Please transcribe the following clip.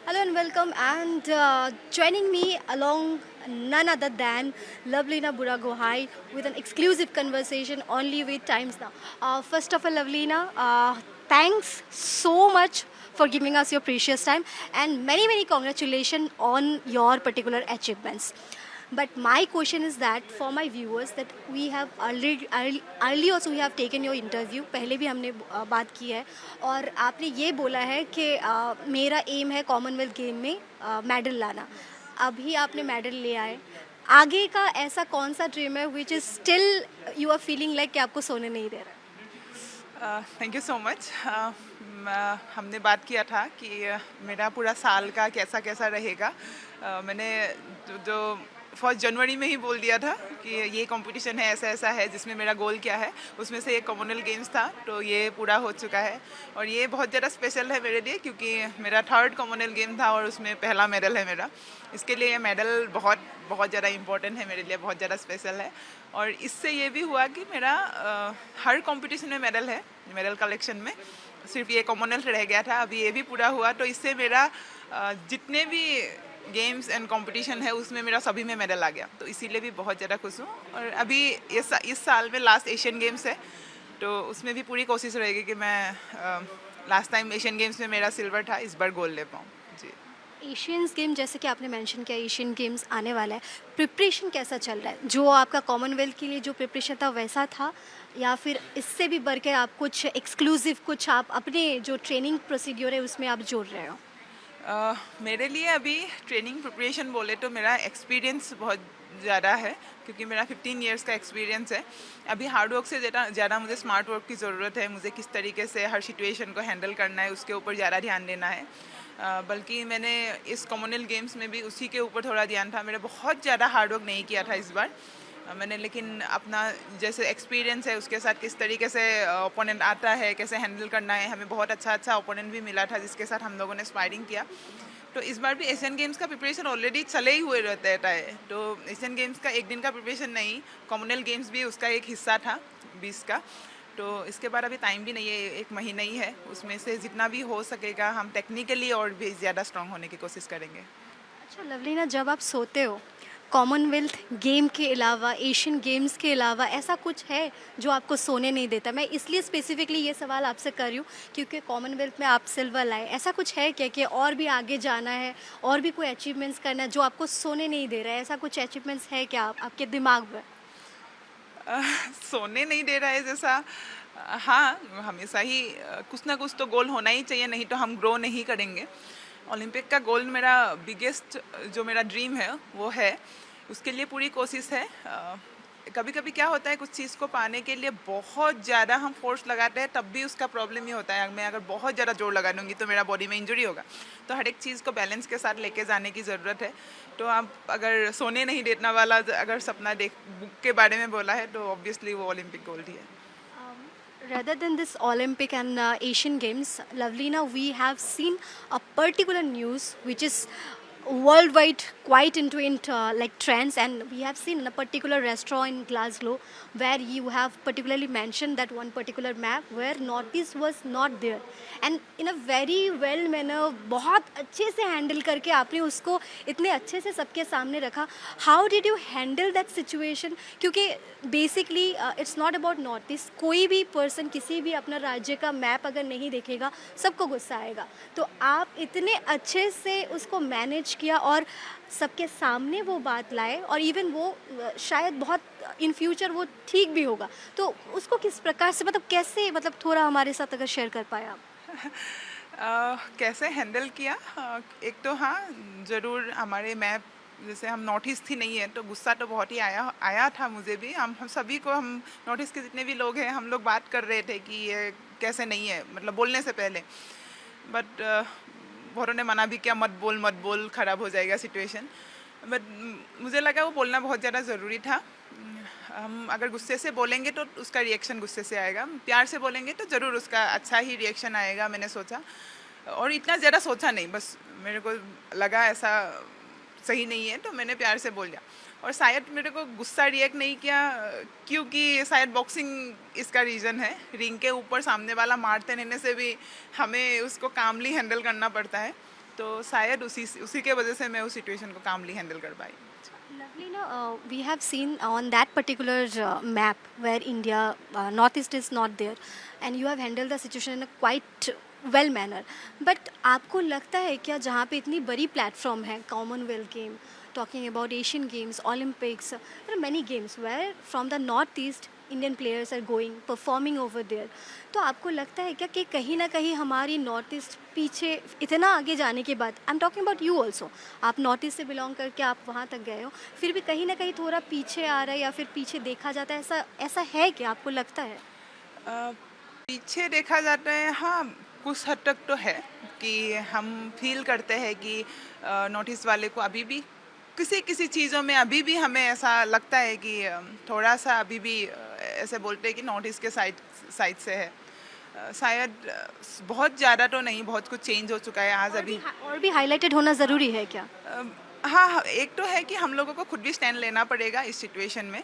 Hello and welcome, and joining me along none other than Lovelina Buragohai with an exclusive conversation only with Times Now. First of all, Lovelina, thanks so much for giving us your precious time and many congratulations on your particular achievements. But my question is that for my viewers that we have early also we have taken your interview, पहले भी हमने बात की है और आपने ये बोला है कि मेरा एम है कॉमनवेल्थ गेम में मेडल लाना। अभी आपने मेडल ले आए, आगे का ऐसा कौन सा ड्रीम है which is still you are feeling like कि आपको सोने नहीं दे रहा है? Thank you so much. हमने बात किया था कि मेरा पूरा साल का कैसा कैसा रहेगा। मैंने जो फर्स्ट जनवरी में ही बोल दिया था कि ये कंपटीशन है, ऐसा ऐसा है, जिसमें मेरा गोल क्या है। उसमें से एक कॉमनवेल्थ गेम्स था, तो ये पूरा हो चुका है और ये बहुत ज़्यादा स्पेशल है मेरे लिए, क्योंकि मेरा थर्ड कॉमनवेल्थ गेम था और उसमें पहला मेडल है मेरा। इसके लिए ये मेडल बहुत बहुत ज़्यादा इम्पोर्टेंट है मेरे लिए, बहुत ज़्यादा स्पेशल है। और इससे ये भी हुआ कि मेरा हर कंपटीशन में मेडल है, मेडल कलेक्शन में। सिर्फ ये कॉमनवेल्थ रह गया था, अभी ये भी पूरा हुआ, तो इससे मेरा जितने भी गेम्स एंड कंपटीशन है उसमें मेरा सभी में मेडल आ गया, तो इसीलिए भी बहुत ज़्यादा खुश हूँ। और अभी इस साल में लास्ट एशियन गेम्स है, तो उसमें भी पूरी कोशिश रहेगी कि मैं लास्ट टाइम एशियन गेम्स में मेरा सिल्वर था, इस बार गोल्ड ले पाऊँ। जी। एशियंस गेम जैसे कि आपने मेंशन किया, एशियन गेम्स आने वाला है, प्रिपरेशन कैसा चल रहा है? जो आपका कॉमनवेल्थ के लिए जो प्रिपरेशन था वैसा था या फिर इससे भी बढ़ के आप कुछ एक्सक्लूसिव कुछ आप अपने जो ट्रेनिंग प्रोसीड्योर है उसमें आप जोड़ रहे हो? मेरे लिए अभी ट्रेनिंग प्रिपरेशन बोले तो मेरा एक्सपीरियंस बहुत ज़्यादा है, क्योंकि मेरा 15 इयर्स का एक्सपीरियंस है। अभी हार्ड वर्क से ज़्यादा मुझे स्मार्ट वर्क की ज़रूरत है। मुझे किस तरीके से हर सिचुएशन को हैंडल करना है, उसके ऊपर ज़्यादा ध्यान देना है। बल्कि मैंने इस कॉमनवेल्थ गेम्स में भी उसी के ऊपर थोड़ा ध्यान था। मैंने बहुत ज़्यादा हार्ड वर्क नहीं किया था इस बार। मैंने लेकिन अपना जैसे एक्सपीरियंस है उसके साथ किस तरीके से ओपोनेंट आता है, कैसे हैंडल करना है, हमें बहुत अच्छा ओपोनेंट भी मिला था जिसके साथ हम लोगों ने स्पारिंग किया। तो इस बार भी एशियन गेम्स का प्रिपरेशन ऑलरेडी चले ही हुए रहता है, तो एशियन गेम्स का एक दिन का प्रिपरेशन नहीं, कॉमनवेल्थ गेम्स भी उसका एक हिस्सा था 20 का। तो इसके बाद अभी टाइम भी नहीं है, एक महीना ही है। उसमें से जितना भी हो सकेगा हम टेक्निकली और भी ज़्यादा स्ट्रांग होने की कोशिश करेंगे। अच्छा लवलीना, जब आप सोते हो कॉमनवेल्थ गेम के अलावा, एशियन गेम्स के अलावा ऐसा कुछ है जो आपको सोने नहीं देता? मैं इसलिए स्पेसिफिकली ये सवाल आपसे कर रही हूँ क्योंकि कॉमनवेल्थ में आप सिल्वर लाए। ऐसा कुछ है क्या कि और भी आगे जाना है और भी कोई अचीवमेंट्स करना है जो आपको सोने नहीं दे रहा है? ऐसा कुछ अचीवमेंट्स है क्या आपके दिमाग में? अ, सोने नहीं दे रहा है जैसा। हाँ, हमेशा ही कुछ ना कुछ तो गोल होना ही चाहिए, नहीं तो हम ग्रो नहीं करेंगे। ओलंपिक का गोल मेरा बिगेस्ट जो मेरा ड्रीम है वो है, उसके लिए पूरी कोशिश है। कभी कभी क्या होता है, कुछ चीज़ को पाने के लिए बहुत ज़्यादा हम फोर्स लगाते हैं, तब भी उसका प्रॉब्लम ये होता है, मैं अगर बहुत ज़्यादा जोर लगा दूंगी तो मेरा बॉडी में इंजरी होगा। तो हर एक चीज़ को बैलेंस के साथ लेके जाने की ज़रूरत है। तो आप अगर सोने नहीं देना वाला अगर सपना देख बुक के बारे में बोला है, तो ऑब्वियसली वो ओलंपिक गोल्ड ही है। Rather than this Olympic and Asian Games, Lovelina, we have seen a particular news which is worldwide quite into like trends, and we have seen in a particular restaurant in Glasgow where you have particularly mentioned that one particular map where Northeast was not there, and in a very well manner, बहुत अच्छे से handle करके आपने उसको इतने अच्छे से सबके सामने रखा। How did you handle that situation? क्योंकि basically it's not about north east, कोई भी पर्सन किसी भी अपना राज्य का मैप अगर नहीं देखेगा सबको गुस्सा आएगा। तो आप इतने अच्छे से उसको मैनेज किया और सबके सामने वो बात लाए, और इवन वो शायद बहुत इन फ्यूचर वो ठीक भी होगा। तो उसको किस प्रकार से, मतलब कैसे, मतलब थोड़ा हमारे साथ अगर शेयर कर पाए आप? कैसे हैंडल किया? एक तो हाँ, ज़रूर हमारे मैप, जैसे हम नॉर्थ ईस्ट ही नहीं है, तो गुस्सा तो बहुत ही आया आया था मुझे भी। हम सभी को, हम नॉर्थ ईस्ट के जितने भी लोग हैं, हम लोग बात कर रहे थे कि ये कैसे नहीं है, मतलब बोलने से पहले। बट बहुतों ने मना भी किया, मत बोल, ख़राब हो जाएगा सिचुएशन। बट मुझे लगा वो बोलना बहुत ज़्यादा ज़रूरी था। हम अगर गुस्से से बोलेंगे तो उसका रिएक्शन गुस्से से आएगा, प्यार से बोलेंगे तो ज़रूर उसका अच्छा ही रिएक्शन आएगा, मैंने सोचा। और इतना ज़्यादा सोचा नहीं, बस मेरे को लगा ऐसा सही नहीं है, तो मैंने प्यार से बोल दिया। और शायद मेरे को गुस्सा रिएक्ट नहीं किया, क्योंकि शायद बॉक्सिंग इसका रीज़न है। रिंग के ऊपर सामने वाला मारते रहने से भी हमें उसको कामली हैंडल करना पड़ता है। तो शायद उसी के वजह से मैं उस सिचुएशन को कामली हैंडल कर पाई. Lovelina, we have seen on that particular map where India, Northeast is not there, and you have handled the situation in a quite well manner. But आपको लगता है क्या जहाँ पे इतनी बड़ी प्लेटफॉर्म है, Commonwealth game, talking about Asian Games, Olympics, there are many games where from the Northeast Indian players are going, performing over there. तो आपको लगता है क्या कि कहीं ना कहीं हमारी नॉर्थ ईस्ट पीछे इतना आगे जाने के बाद, I am talking about you also, आप नॉर्थ ईस्ट से बिलोंग करके आप वहाँ तक गए हो, फिर भी कहीं ना कहीं थोड़ा पीछे आ रहा है या फिर पीछे देखा जाता है, ऐसा ऐसा है कि आपको लगता है? पीछे देखा जाता है, हाँ, कुछ हद तक तो है कि हम फील करते हैं कि नॉर्थ ईस्ट वाले को अभी भी किसी किसी चीज़ों में अभी भी हमें ऐसा लगता है कि थोड़ा सा अभी भी ऐसे बोलते हैं कि नॉर्थ ईस्ट के साइड से है. शायद बहुत ज़्यादा तो नहीं, बहुत कुछ चेंज हो चुका है आज अभी. और भी हाईलाइटेड होना ज़रूरी है क्या? हाँ, एक तो है कि हम लोगों को खुद भी स्टैंड लेना पड़ेगा इस सिचुएशन में.